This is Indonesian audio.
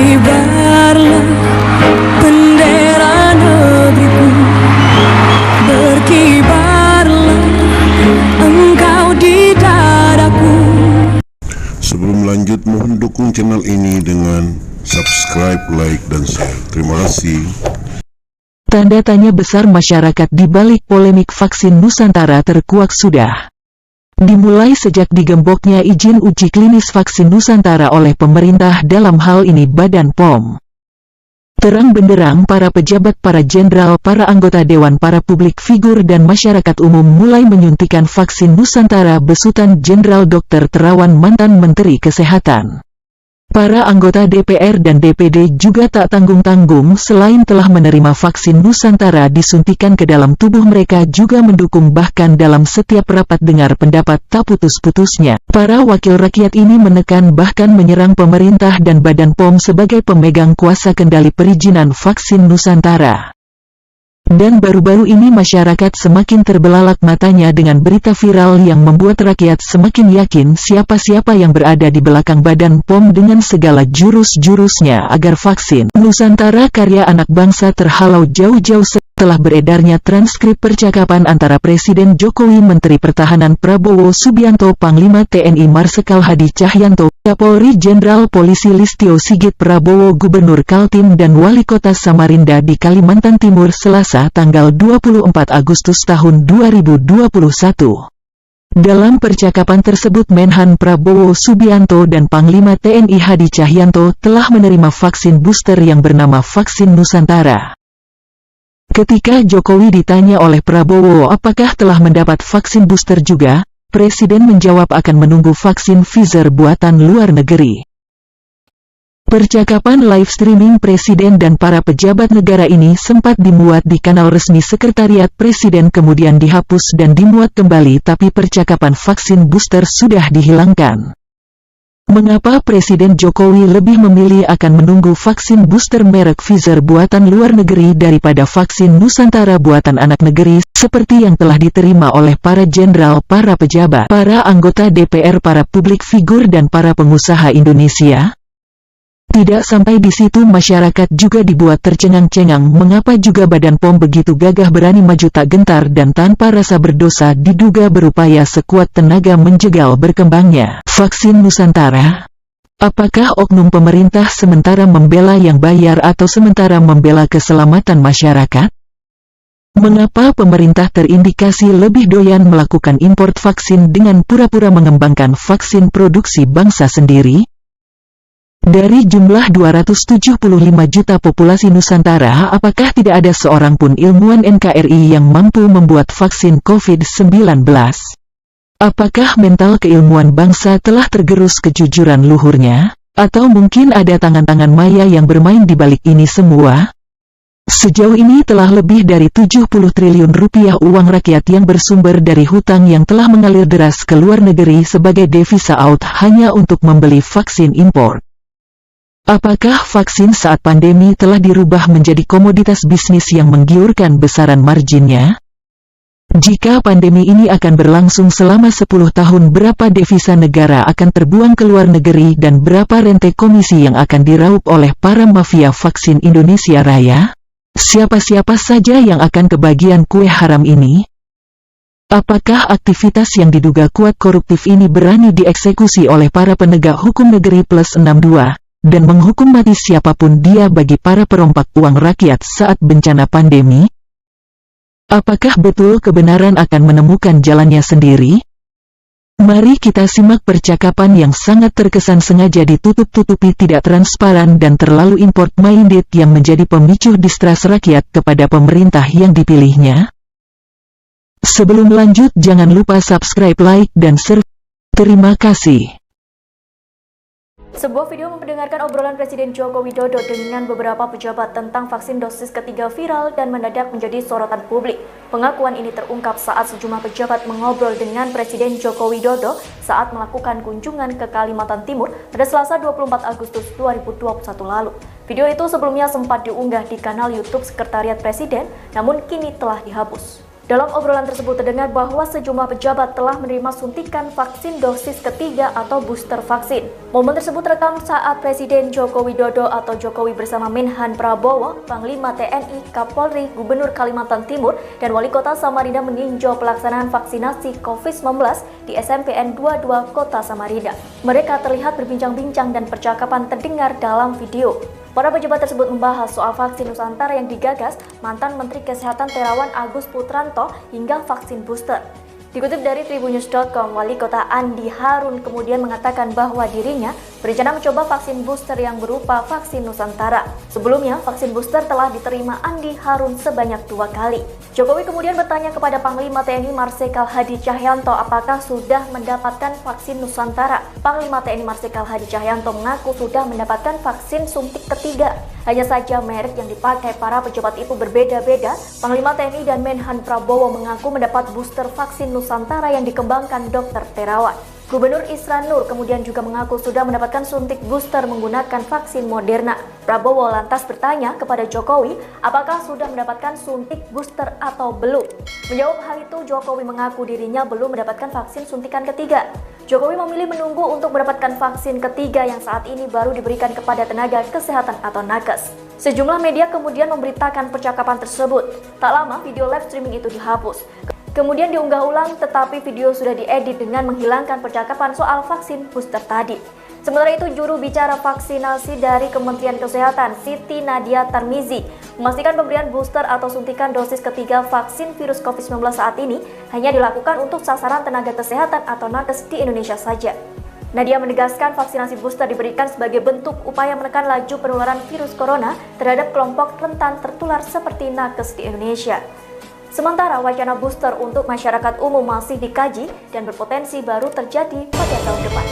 Berkibarlah bendera negeriku, berkibarlah engkau di dadaku. Sebelum lanjut, mohon dukung channel ini dengan subscribe, like, dan share. Terima kasih. Tanda tanya besar masyarakat di balik polemik vaksin Nusantara terkuak sudah. Dimulai sejak digemboknya izin uji klinis vaksin Nusantara oleh pemerintah, dalam hal ini Badan POM. Terang benderang para pejabat, para jenderal, para anggota dewan, para publik figur dan masyarakat umum mulai menyuntikan vaksin Nusantara besutan Jenderal Dr. Terawan, mantan Menteri Kesehatan. Para anggota DPR dan DPD juga tak tanggung-tanggung, selain telah menerima vaksin Nusantara disuntikan ke dalam tubuh mereka, juga mendukung, bahkan dalam setiap rapat dengar pendapat tak putus-putusnya. Para wakil rakyat ini menekan bahkan menyerang pemerintah dan Badan POM sebagai pemegang kuasa kendali perizinan vaksin Nusantara. Dan baru-baru ini masyarakat semakin terbelalak matanya dengan berita viral yang membuat rakyat semakin yakin siapa-siapa yang berada di belakang Badan POM dengan segala jurus-jurusnya agar vaksin Nusantara karya anak bangsa terhalau jauh-jauh. Setelah beredarnya transkrip percakapan antara Presiden Jokowi, Menteri Pertahanan Prabowo Subianto, Panglima TNI Marsikal Hadi Cahyanto, Kapolri Jenderal Polisi Listio Sigit Prabowo, Gubernur Kaltim dan Wali Kota Samarinda di Kalimantan Timur Selasa tanggal 24 Agustus tahun 2021. Dalam percakapan tersebut, Menhan Prabowo Subianto dan Panglima TNI Hadi Cahyanto telah menerima vaksin booster yang bernama vaksin Nusantara. Ketika Jokowi ditanya oleh Prabowo apakah telah mendapat vaksin booster juga, Presiden menjawab akan menunggu vaksin Pfizer buatan luar negeri. Percakapan live streaming Presiden dan para pejabat negara ini sempat dimuat di kanal resmi Sekretariat Presiden, kemudian dihapus dan dimuat kembali, tapi percakapan vaksin booster sudah dihilangkan. Mengapa Presiden Jokowi lebih memilih akan menunggu vaksin booster merek Pfizer buatan luar negeri daripada vaksin Nusantara buatan anak negeri, seperti yang telah diterima oleh para jenderal, para pejabat, para anggota DPR, para publik figur dan para pengusaha Indonesia? Tidak sampai di situ, masyarakat juga dibuat tercengang-cengang mengapa juga Badan POM begitu gagah berani maju tak gentar dan tanpa rasa berdosa diduga berupaya sekuat tenaga menjegal berkembangnya vaksin Nusantara. Apakah oknum pemerintah sementara membela yang bayar atau sementara membela keselamatan masyarakat? Mengapa pemerintah terindikasi lebih doyan melakukan impor vaksin dengan pura-pura mengembangkan vaksin produksi bangsa sendiri? Dari jumlah 275 juta populasi Nusantara, apakah tidak ada seorang pun ilmuwan NKRI yang mampu membuat vaksin COVID-19? Apakah mental keilmuan bangsa telah tergerus kejujuran luhurnya? Atau mungkin ada tangan-tangan maya yang bermain di balik ini semua? Sejauh ini telah lebih dari 70 triliun rupiah uang rakyat yang bersumber dari hutang yang telah mengalir deras ke luar negeri sebagai devisa out hanya untuk membeli vaksin impor. Apakah vaksin saat pandemi telah dirubah menjadi komoditas bisnis yang menggiurkan besaran marginnya? Jika pandemi ini akan berlangsung selama 10 tahun, berapa devisa negara akan terbuang ke luar negeri dan berapa rente komisi yang akan diraup oleh para mafia vaksin Indonesia Raya? Siapa-siapa saja yang akan kebagian kue haram ini? Apakah aktivitas yang diduga kuat koruptif ini berani dieksekusi oleh para penegak hukum negeri plus 62? Dan menghukum mati siapapun dia bagi para perompak uang rakyat saat bencana pandemi? Apakah betul kebenaran akan menemukan jalannya sendiri? Mari kita simak percakapan yang sangat terkesan sengaja ditutup-tutupi, tidak transparan dan terlalu import-minded yang menjadi pemicu distrust rakyat kepada pemerintah yang dipilihnya. Sebelum lanjut, jangan lupa subscribe, like, dan share. Terima kasih. Sebuah video memperdengarkan obrolan Presiden Joko Widodo dengan beberapa pejabat tentang vaksin dosis ketiga viral dan mendadak menjadi sorotan publik. Pengakuan ini terungkap saat sejumlah pejabat mengobrol dengan Presiden Joko Widodo saat melakukan kunjungan ke Kalimantan Timur pada Selasa 24 Agustus 2021 lalu. Video itu sebelumnya sempat diunggah di kanal YouTube Sekretariat Presiden, namun kini telah dihapus. Dalam obrolan tersebut terdengar bahwa sejumlah pejabat telah menerima suntikan vaksin dosis ketiga atau booster vaksin. Momen tersebut terekam saat Presiden Joko Widodo atau Jokowi bersama Menhan Prabowo, Panglima TNI, Kapolri, Gubernur Kalimantan Timur, dan Wali Kota Samarinda meninjau pelaksanaan vaksinasi COVID-19 di SMPN 22 Kota Samarinda. Mereka terlihat berbincang-bincang dan percakapan terdengar dalam video. Para pejabat tersebut membahas soal vaksin Nusantara yang digagas mantan Menteri Kesehatan Terawan Agus Putranto hingga vaksin booster. Dikutip dari tribunnews.com, Wali Kota Andi Harun kemudian mengatakan bahwa dirinya berencana mencoba vaksin booster yang berupa vaksin Nusantara. Sebelumnya, vaksin booster telah diterima Andi Harun sebanyak 2 kali. Jokowi kemudian bertanya kepada Panglima TNI Marsikal Hadi Cahyanto apakah sudah mendapatkan vaksin Nusantara. Panglima TNI Marsikal Hadi Cahyanto mengaku sudah mendapatkan vaksin suntik ketiga. Hanya saja merek yang dipakai para pejabat itu berbeda-beda. Panglima TNI dan Menhan Prabowo mengaku mendapat booster vaksin Nusantara yang dikembangkan Dr. Terawan. Gubernur Isran Nur kemudian juga mengaku sudah mendapatkan suntik booster menggunakan vaksin Moderna. Prabowo lantas bertanya kepada Jokowi apakah sudah mendapatkan suntik booster atau belum. Menjawab hal itu, Jokowi mengaku dirinya belum mendapatkan vaksin suntikan ketiga. Jokowi memilih menunggu untuk mendapatkan vaksin ketiga yang saat ini baru diberikan kepada tenaga kesehatan atau nakes. Sejumlah media kemudian memberitakan percakapan tersebut. Tak lama video live streaming itu dihapus. Kemudian diunggah ulang, tetapi video sudah diedit dengan menghilangkan percakapan soal vaksin booster tadi. Sementara itu, juru bicara vaksinasi dari Kementerian Kesehatan, Siti Nadia Tarmizi, memastikan pemberian booster atau suntikan dosis ketiga vaksin virus COVID-19 saat ini hanya dilakukan untuk sasaran tenaga kesehatan atau nakes di Indonesia saja. Nadia menegaskan vaksinasi booster diberikan sebagai bentuk upaya menekan laju penularan virus corona terhadap kelompok rentan tertular seperti nakes di Indonesia. Sementara wacana booster untuk masyarakat umum masih dikaji dan berpotensi baru terjadi pada tahun depan.